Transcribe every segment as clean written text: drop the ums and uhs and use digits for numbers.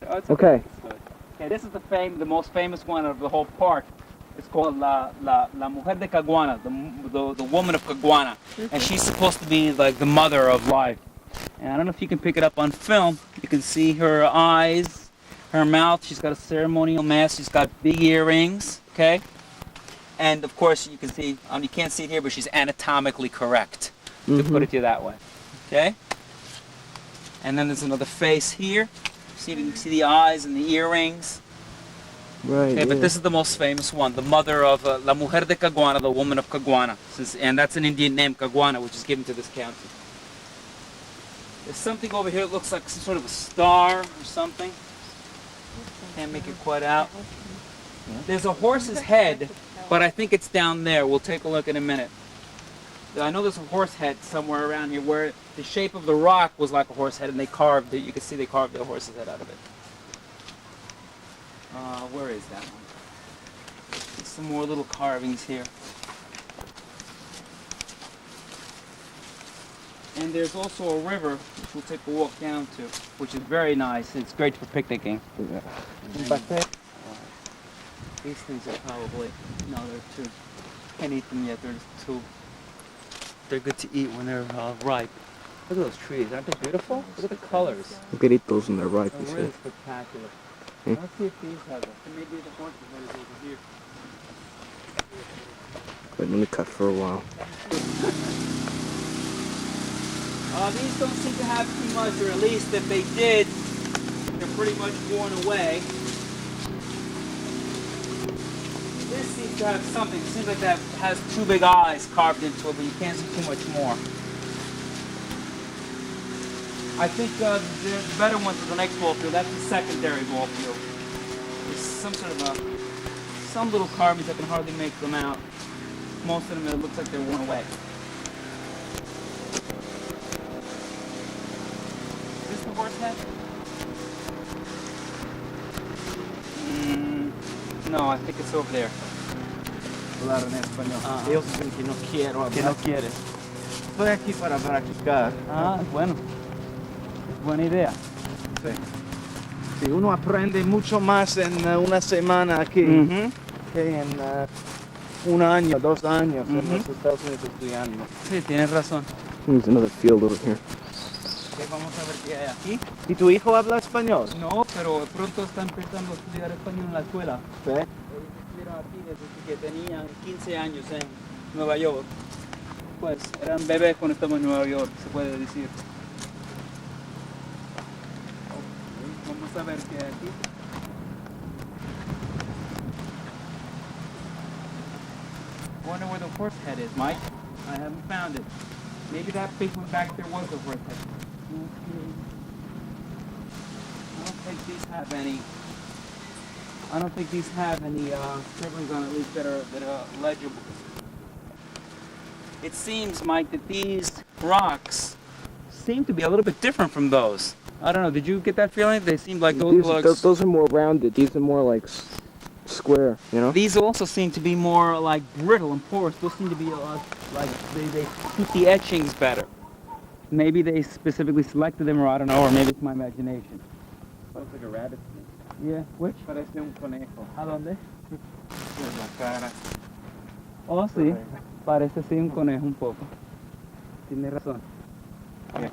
Oh, it's Okay. It's good. Okay, this is the most famous one of the whole park. It's called La Mujer de Caguana, the woman of Caguana. And she's supposed to be like the mother of life. And I don't know if you can pick it up on film. You can see her eyes, her mouth. She's got a ceremonial mask. She's got big earrings, okay? And of course, you can see, you can't see it here, but she's anatomically correct, to put it to you that way, okay? And then there's another face here. You see the eyes and the earrings. Right. Okay, but this is the most famous one, the mother of La Mujer de Caguana, the woman of Caguana. And that's an Indian name, Caguana, which is given to this county. There's something over here that looks like some sort of a star or something. Can't make it quite out. There's a horse's head, but I think it's down there. We'll take a look in a minute. I know there's a horse head somewhere around here where the shape of the rock was like a horse head, and they carved it. You can see they carved the horse's head out of it. Where is that one? There's some more little carvings here. And there's also a river, which we'll take a walk down to, which is very nice. It's great for picnicking. Yeah. These things are probably, no, they're too, can't eat them yet, they're just too, they're good to eat when they're ripe. Look at those trees, aren't they beautiful? Look at the colors. You could eat those when they're ripe, you They're see. really spectacular. Let's see if these have it. Maybe the horses head is over here. Wait, let me cut for a while. These don't seem to have too much, or at least if they did, they're pretty much worn away. This seems to have something. It seems like that has two big eyes carved into it, but you can't see too much more. I think the better ones are the next ball field. That's the secondary ball field. There's some sort of some little carvings. I can hardly make them out. Most of them, it looks like they're worn away. Is this the horse head? No, I think it's over there. Hablar en español. Ellos dicen que no quiero hablar. Que no quiere. Estoy aquí para practicar. Bueno. Buena idea. Sí. Sí, uno aprende mucho más en una semana aquí que en un año, 2 años en los Estados Unidos estudiando. Sí, tienes razón. There's another field over here. Okay, vamos a ver qué hay aquí. ¿Y tu hijo habla español? No, pero pronto está empezando a estudiar español en la escuela. Sí. Ellos estuvieron aquí desde que tenían 15 años en Nueva York. Pues eran bebés cuando estaban en Nueva York, se puede decir. Vamos a ver qué hay aquí. Wonder where the horse head is, Mike. I haven't found it. Maybe that big one back there was the horse head. I don't think these have any. I don't think these have any scribblings on it, at least that are legible. It seems, Mike, that these rocks seem to be a little bit different from those. I don't know. Did you get that feeling? They seemed like Those are more rounded. These are more like square, you know? These also seem to be more like brittle and porous. Those seem to be like they keep the etchings better. Maybe they specifically selected them, or I don't know, or maybe it's my imagination. Looks like a rabbit. Yeah, which? Parece un conejo. ¿A dónde? En la cara. Oh, sí. Parece así un conejo un poco. Tiene razón. Yeah.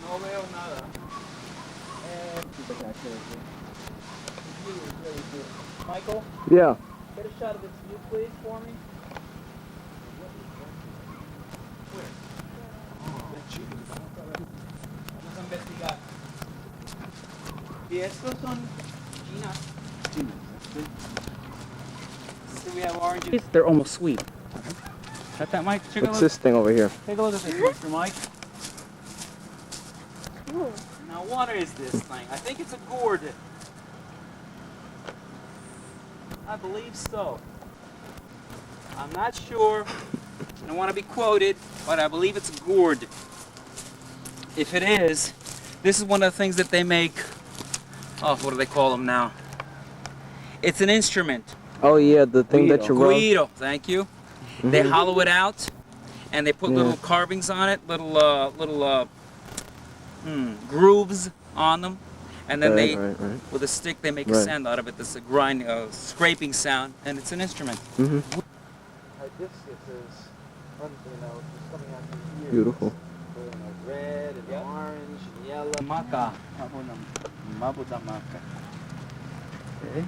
No veo nada. Michael, Yeah. get a shot of this view, please, for me. Vamos a investigar. Y estos son ginas. See, we have oranges. They're almost sweet. Got that, Mike? Take a What's look. this thing over here? Take a look at this, Mr. Mike. Now, what is this thing? I think it's a gourd. I believe so. I'm not sure. I don't want to be quoted, but I believe it's a gourd. If it is, this is one of the things that they make. Oh, what do they call them now? It's an instrument. Oh yeah, the thing that you rub. Guido, thank you. They hollow it out, and they put little carvings on it, little grooves on them, and then Right, right. with a stick, they make a Right. sound out of it. This is a grinding, scraping sound, and it's an instrument. Mm-hmm. Hibiscus is, just coming out from here. Beautiful. Red and orange and yellow. Maca. Mabuda maca. Okay.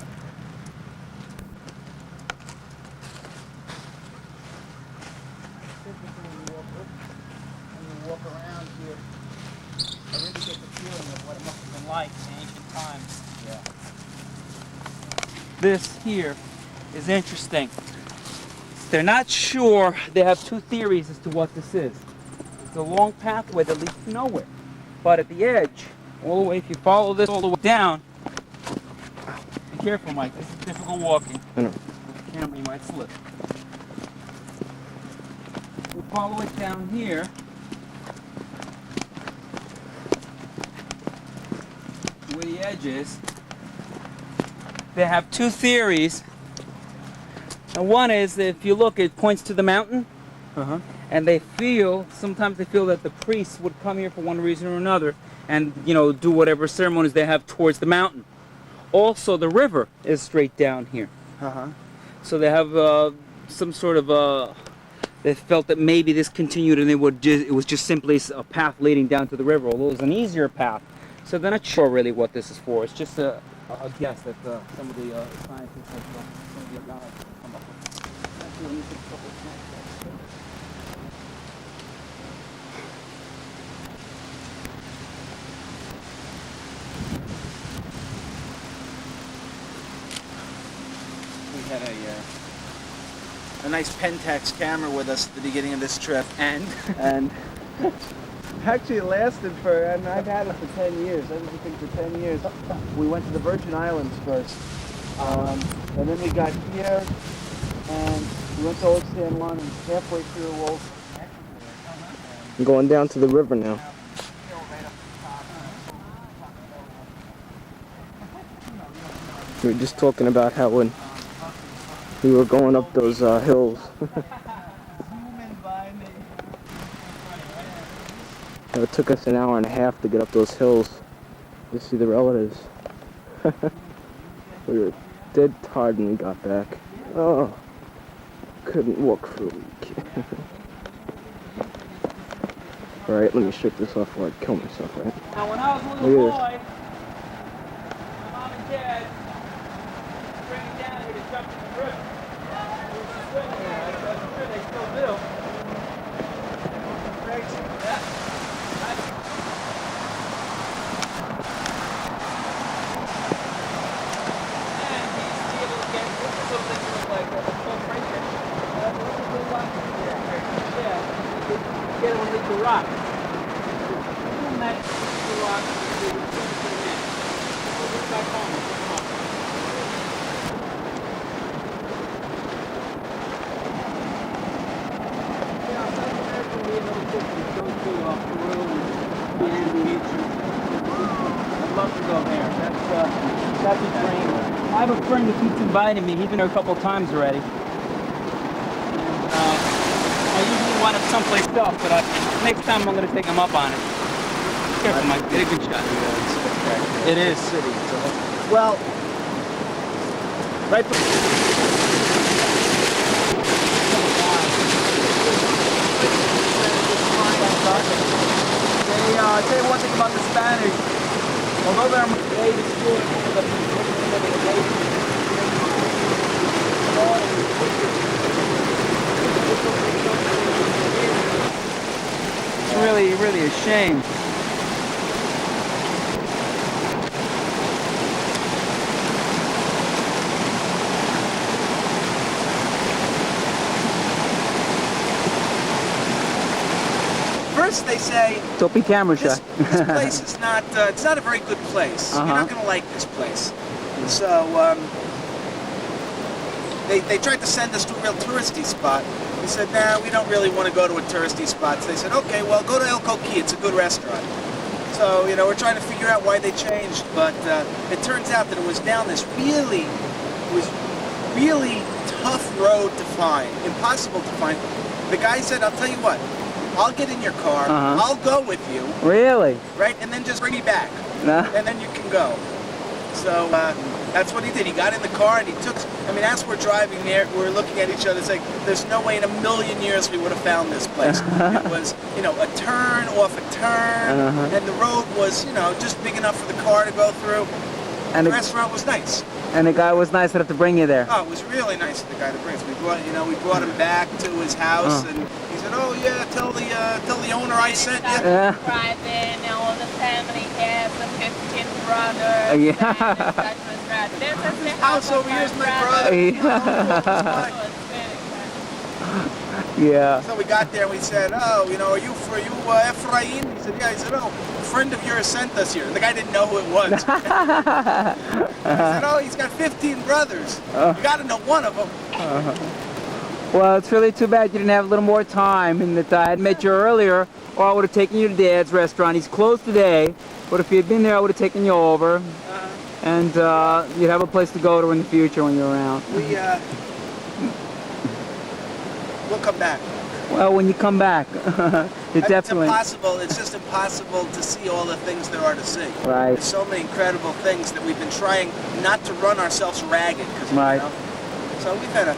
When you walk around here, I really get the feeling of what it must have been like in ancient times. Yeah. This here is interesting. They're not sure. They have two theories as to what this is. It's a long pathway that leads to nowhere. But at the edge, all the way, if you follow this all the way down, be careful, Mike. This is difficult walking. I know. With the camera, you might slip. We follow it down here. Where the edge is. They have two theories. And one is that if you look, it points to the mountain. Uh-huh. And sometimes they feel that the priests would come here for one reason or another and, do whatever ceremonies they have towards the mountain. Also, the river is straight down here. Uh-huh. So they have some sort of, they felt that maybe this continued and it was just simply a path leading down to the river, although it was an easier path. So they're not sure really what this is for. It's just a guess that some of the scientists have, some of the guys have come up with. Actually, let me take a couple of snapshots. We had a nice Pentax camera with us at the beginning of this trip, and actually it lasted and I've had it for 10 years. I was looking for 10 years. We went to the Virgin Islands first, and then we got here, and we went to Old San Juan, and halfway through Old. I'm going down to the river now. We were just talking about how when we were going up those hills. It took us an hour and a half to get up those hills to see the relatives. We were dead tired when we got back. Oh, couldn't walk for a week. Alright, let me shake this off before I kill myself, right? Now, when I was a little Look at boy, my mom and dad bring me down here to jump in the river. We used to swim in there. I'm sure they still do. Crazy. Yeah. And he used to be able to get something that looked like a full breaker. Yeah. Get it underneath the rock. And that the rock is we'll get back home. Yeah, South America, we have other places to go to, Peru and Miami Beach. I'd love to go there. That's a dream. I have a friend who keeps inviting me. He's been there a couple of times already. I usually wind up someplace else, but next time I'm going to take him up on it. Careful, Mike. Get a good shot. It is. City. Well, right. I'll tell you one thing about the Spanish. Although they're it's really a shame. First they say, Don't be camera shy. this place is not, it's not a very good place. You're not going to like this place. So, they tried to send us to a real touristy spot. We said, nah, we don't really want to go to a touristy spot. So they said, okay, well, go to El Coqui. It's a good restaurant. So, we're trying to figure out why they changed. But it turns out that it was down this really tough road to find. Impossible to find. The guy said, I'll tell you what. I'll get in your car, I'll go with you, Really? right, and then just bring me back, No. and then you can go. So that's what he did. He got in the car and he took, I mean, as we're driving there, we're looking at each other saying, there's no way in a million years we would have found this place. It was, you know, a turn off a turn, and the road was, you know, just big enough for the car to go through. And the restaurant was nice. And the guy was nice enough to bring you there. Oh, it was really nice of the guy to bring us. We brought him back to his house, and he said, "Oh yeah, tell the owner I sent you." Driving, and all the family has the 15 brothers. This house over here is my brother. Yeah. So we got there and we said, "Oh, you know, are you Ephraim?" He said, "Yeah." He said, "Oh, a friend of yours sent us here." And the guy didn't know who it was. I said, "Oh, he's got 15 brothers. You got to know one of them." Well, it's really too bad you didn't have a little more time, and that I had met you earlier, or I would have taken you to Dad's restaurant. He's closed today, but if you had been there, I would have taken you over, and you'd have a place to go to in the future when you're around. We'll come back. Well, when you come back, definitely. It's just impossible to see all the things there are to see. Right. There's so many incredible things that we've been trying not to run ourselves ragged. Right. You know, so we've had a...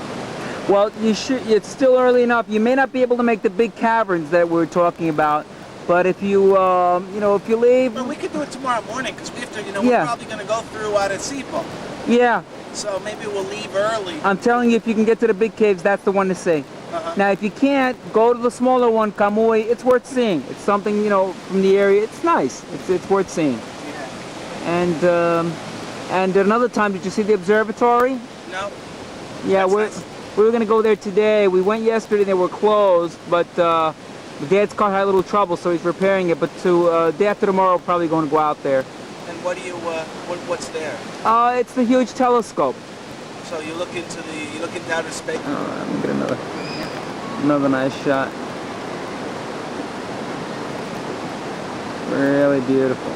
Well, you should. It's still early enough. You may not be able to make the big caverns that we're talking about, but if you, if you leave. Well, we could do it tomorrow morning because we have to. We're probably going to go through Arecibo. Yeah. So maybe we'll leave early. I'm telling you, if you can get to the big caves, that's the one to see. Now, if you can't, go to the smaller one, Kamui. It's worth seeing. It's something, from the area. It's nice. It's worth seeing. Yeah. And another time, did you see the observatory? No. Yeah, we were going to go there today. We went yesterday. They were closed, but Dad's car had a little trouble, so he's repairing it. But day after tomorrow, we're probably going to go out there. And what's there? It's the huge telescope. So you look into outer space. Oh, let me get another nice shot. Really beautiful.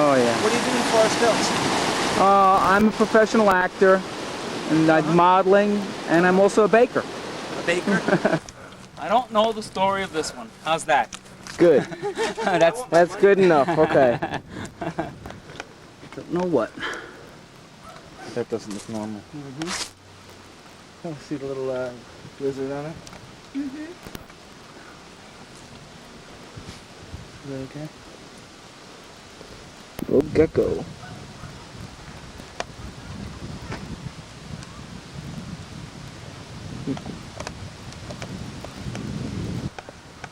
Oh yeah. What do you do in Forest Hills? I'm a professional actor, and I'm modeling, and I'm also a baker. A baker? I don't know the story of this one. How's that? Good. That's good enough. Okay. Don't know what. That doesn't look normal. Oh, see the little lizard on it? Is that okay? Little gecko.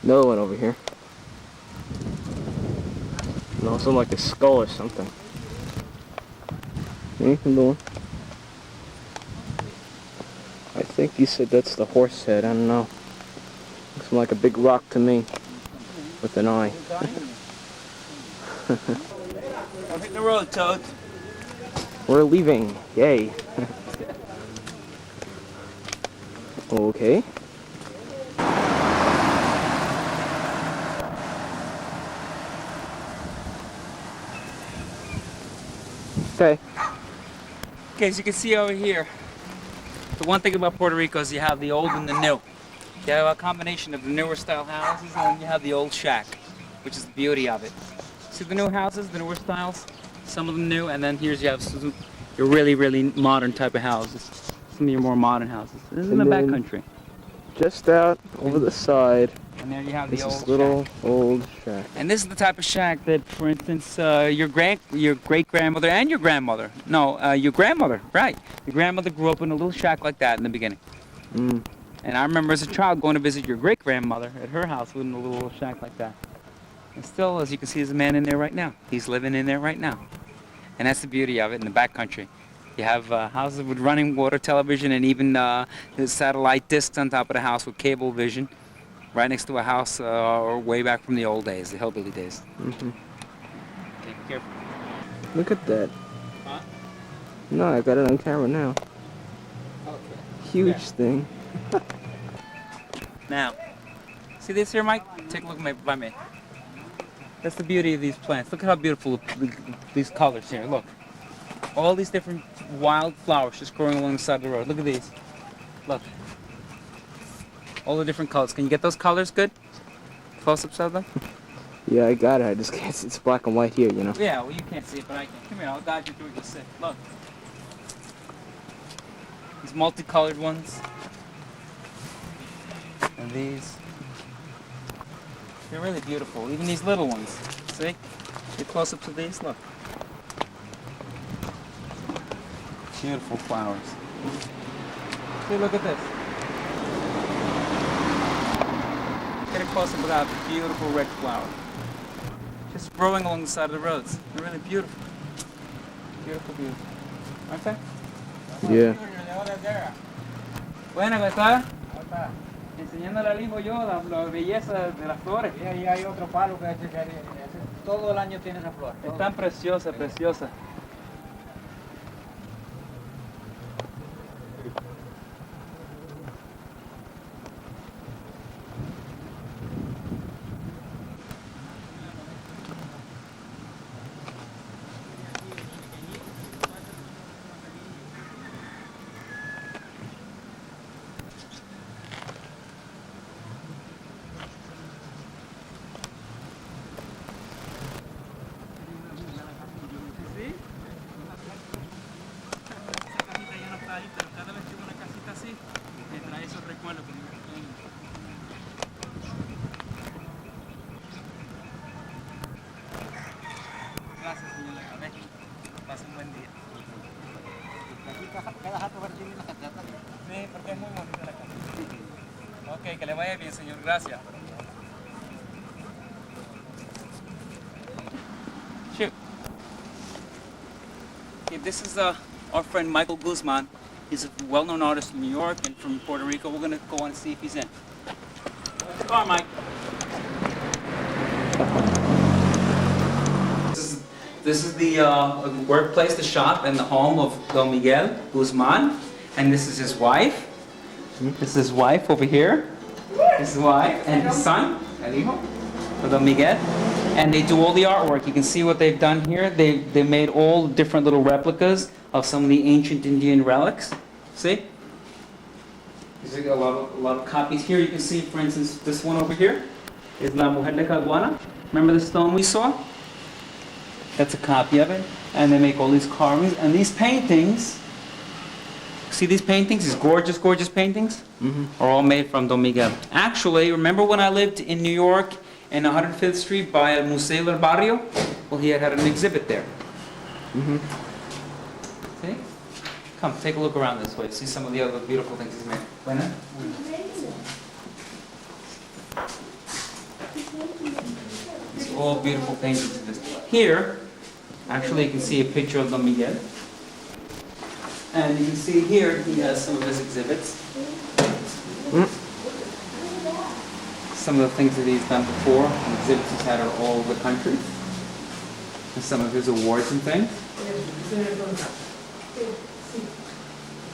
Another one over here. And also like a skull or something. Anything doing? I think you said that's the horse head. I don't know. Looks like a big rock to me. With an eye. Don't hit the road, Toad. We're leaving. Yay. Okay. Okay. Okay, as you can see over here, the one thing about Puerto Rico is you have the old and the new. You have a combination of the newer style houses, and then you have the old shack, which is the beauty of it. See the new houses, the newer styles, some of them new, and then here's you have your really, really modern type of houses. Some of your more modern houses. This is in the backcountry. Just out over the side. And there you have the old This little shack. old shack. And this is the type of shack that, for instance, your great-grandmother and your grandmother, your grandmother, right. Your grandmother grew up in a little shack like that in the beginning. Mm. And I remember as a child going to visit your great-grandmother at her house in a little shack like that. And still, as you can see, there's a man in there right now. He's living in there right now. And that's the beauty of it in the backcountry. You have houses with running water, television, and even satellite discs on top of the house with cable vision, right next to a house way back from the old days, the hillbilly days. Mm-hmm. taken care of. Look at that. Huh? No, I got it on camera now. Okay. Huge Yeah. thing. Now, see this here, Mike? Take a look by me. That's the beauty of these plants. Look at how beautiful these colors here. Look. All these different wild flowers just growing along the side of the road. Look at these. Look. All the different colors. Can you get those colors good? Close-ups of them? Yeah, I got it. I just can't see. It's black and white here, you know. Yeah, well, you can't see it, but I can. Come here, I'll guide you through it. You'll see. Look. These multicolored ones. And these. They're really beautiful. Even these little ones. See? Get close up to these. Look. Beautiful flowers. See, look at this. Get a close up of that beautiful red flower. Just growing along the side of the roads. They're really beautiful. Beautiful, beautiful. Aren't they? Yeah. Buena, ¿cómo está? Enseñándole al hijo yo la belleza de las flores. Y ahí hay otro palo que todo el año tiene esa flor. Están preciosas, preciosas. Gracias, señora. Pase un buen día. Cada jato verde tiene una cantata. Sí, porque es muy bonita la casa. Ok, que le vaya bien, señor. Gracias. Shoot. Okay, this is our friend Michael Guzman. He's a well-known artist from New York and from Puerto Rico. We're going to go and see if he's in. Come on, Mike. This is the workplace, the shop, and the home of Don Miguel Guzman. And this is his wife. This is his wife over here. His wife and his son, El Hijo, of Don Miguel. And they do all the artwork. You can see what they've done here. They made all different little replicas of some of the ancient Indian relics. See? There's a lot of copies here. You can see, for instance, this one over here is La Mujer de Caguana. Remember the stone we saw? That's a copy of it. And they make all these carvings. And these paintings, see these paintings, these gorgeous, gorgeous paintings? Are all made from Don Miguel. Actually, remember when I lived in New York in 105th Street by El Museo del Barrio? Well, he had an exhibit there. See? Come, take a look around this way. See some of the other beautiful things he's made. Buena? It's all beautiful paintings. Here, actually, you can see a picture of Don Miguel. And you can see here, he has some of his exhibits. Some of the things that he's done before, and exhibits he's had are all over the country. And some of his awards and things.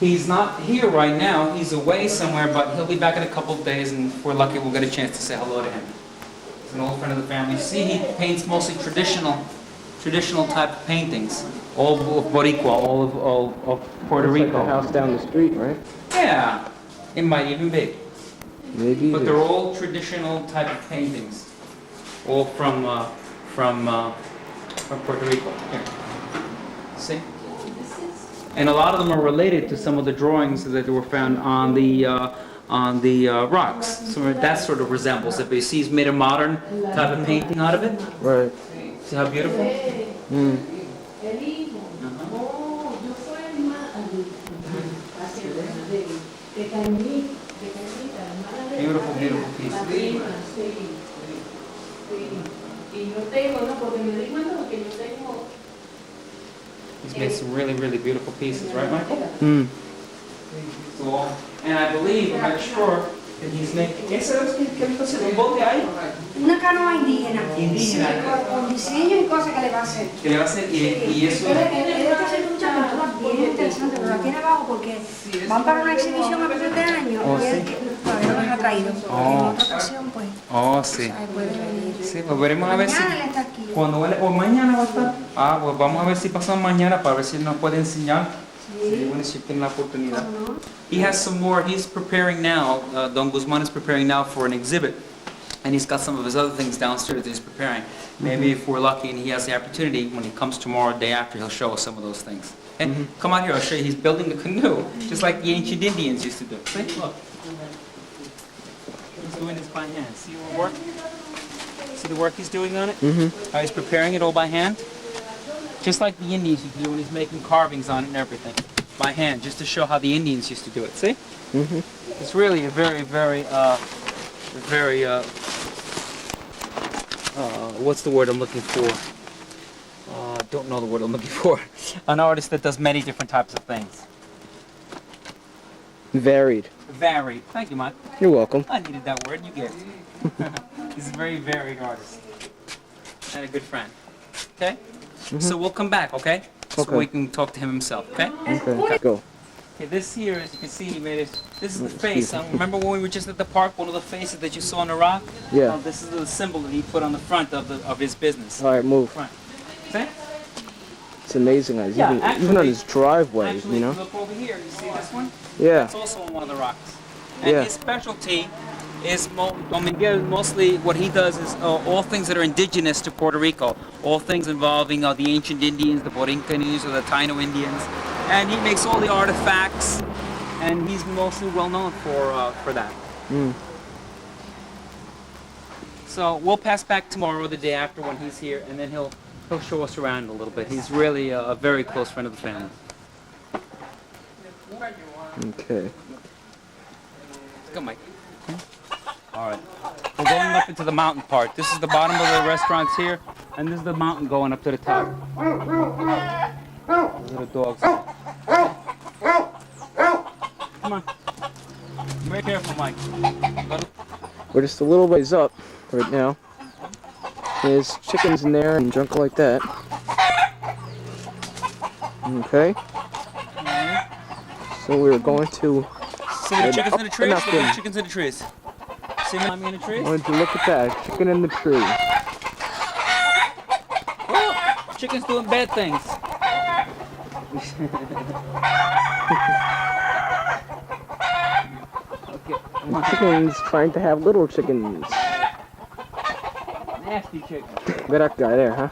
He's not here right now, he's away somewhere, but he'll be back in a couple of days, and if we're lucky, we'll get a chance to say hello to him. He's an old friend of the family. You see, he paints mostly traditional type of paintings. All of Boricua, all of Puerto Looks like Rico. the house down the street, right? Yeah, it might even be. Maybe. But they're all traditional type of paintings, all from Puerto Rico. Here. See? And a lot of them are related to some of the drawings that were found on the rocks. So that sort of resembles it. But you see, he's made a modern type of painting out of it. Right. See how beautiful? Beautiful, beautiful piece. He's made some really, really beautiful pieces, right, Michael? So, and I believe, I'm not sure, ¿Qué es eso que está haciendo? ¿Un bote ahí? Una canoa indígena. Indígena. Sí, con diseño y cosas que le va a hacer. ¿Qué le va a hacer? Y eso... Él está haciendo muchas pinturas bien interesantes, pero aquí en abajo porque van para una exhibición a final de año Oh, y él sí. todavía no las ha traído. En otra ocasión, pues, Oh, sí. puede venir. Sí, pues veremos a ver si... Mañana él está aquí. Cuando él... ¿O mañana va a estar? Ah, pues vamos a ver si pasamos mañana para ver si él nos puede enseñar. Sí, bueno, si tiene la oportunidad. He has some more. He's preparing now. Don Guzman is preparing now for an exhibit. And he's got some of his other things downstairs that he's preparing. Maybe if we're lucky and he has the opportunity, when he comes tomorrow, day after, he'll show us some of those things. And come out here, I'll show you. He's building a canoe, just like the ancient Indians used to do. See, look. He's doing this by hand. See the work? See the work he's doing on it? How he's preparing it all by hand? Just like the Indians used to do when he's making carvings on it and everything. By hand, just to show how the Indians used to do it. See? It's really a very, what's the word I'm looking for? Don't know the word I'm looking for. An artist that does many different types of things. Varied. Varied. Thank you, Mike. You're welcome. I needed that word. You get it. He's a very varied artist. And a good friend. Okay? So we'll come back, okay? So Okay. we can talk to him himself, okay? Okay, go. Okay, this here, as you can see, he made it. This is the face. Remember when we were just at the park, one of the faces that you saw on the rock? Yeah. Well, this is the symbol that he put on the front of his business. All right, move. Front. See? It's amazing. Guys. Yeah, Even actually- on his driveway, Actually, you know? if you look over here, you see this one? Yeah. That's also on one of the rocks. And Yeah. his specialty is Don Miguel, mostly what he does is all things that are indigenous to Puerto Rico, all things involving the ancient Indians, the Borincanes or the Taino Indians, and he makes all the artifacts, and he's mostly well known for that. So we'll pass back tomorrow or the day after when he's here, and then he'll show us around a little bit. He's really a very close friend of the family. Okay. Go, Mike. All right. We're going up into the mountain part. This is the bottom of the restaurants here, and this is the mountain going up to the top. Those are the dogs. Come on. Be very careful, Mike. We're just a little ways up right now. There's chickens in there and junk like that. Okay. So we're going to... See the chickens in the trees? Enough Look at then. the chickens in the trees. See mommy in the trees? Wanted to look at that. Chicken in the tree. Oh, chickens doing bad things. Okay. Come on. Chickens trying to have little chickens. Nasty chicken. Look at that guy there, huh?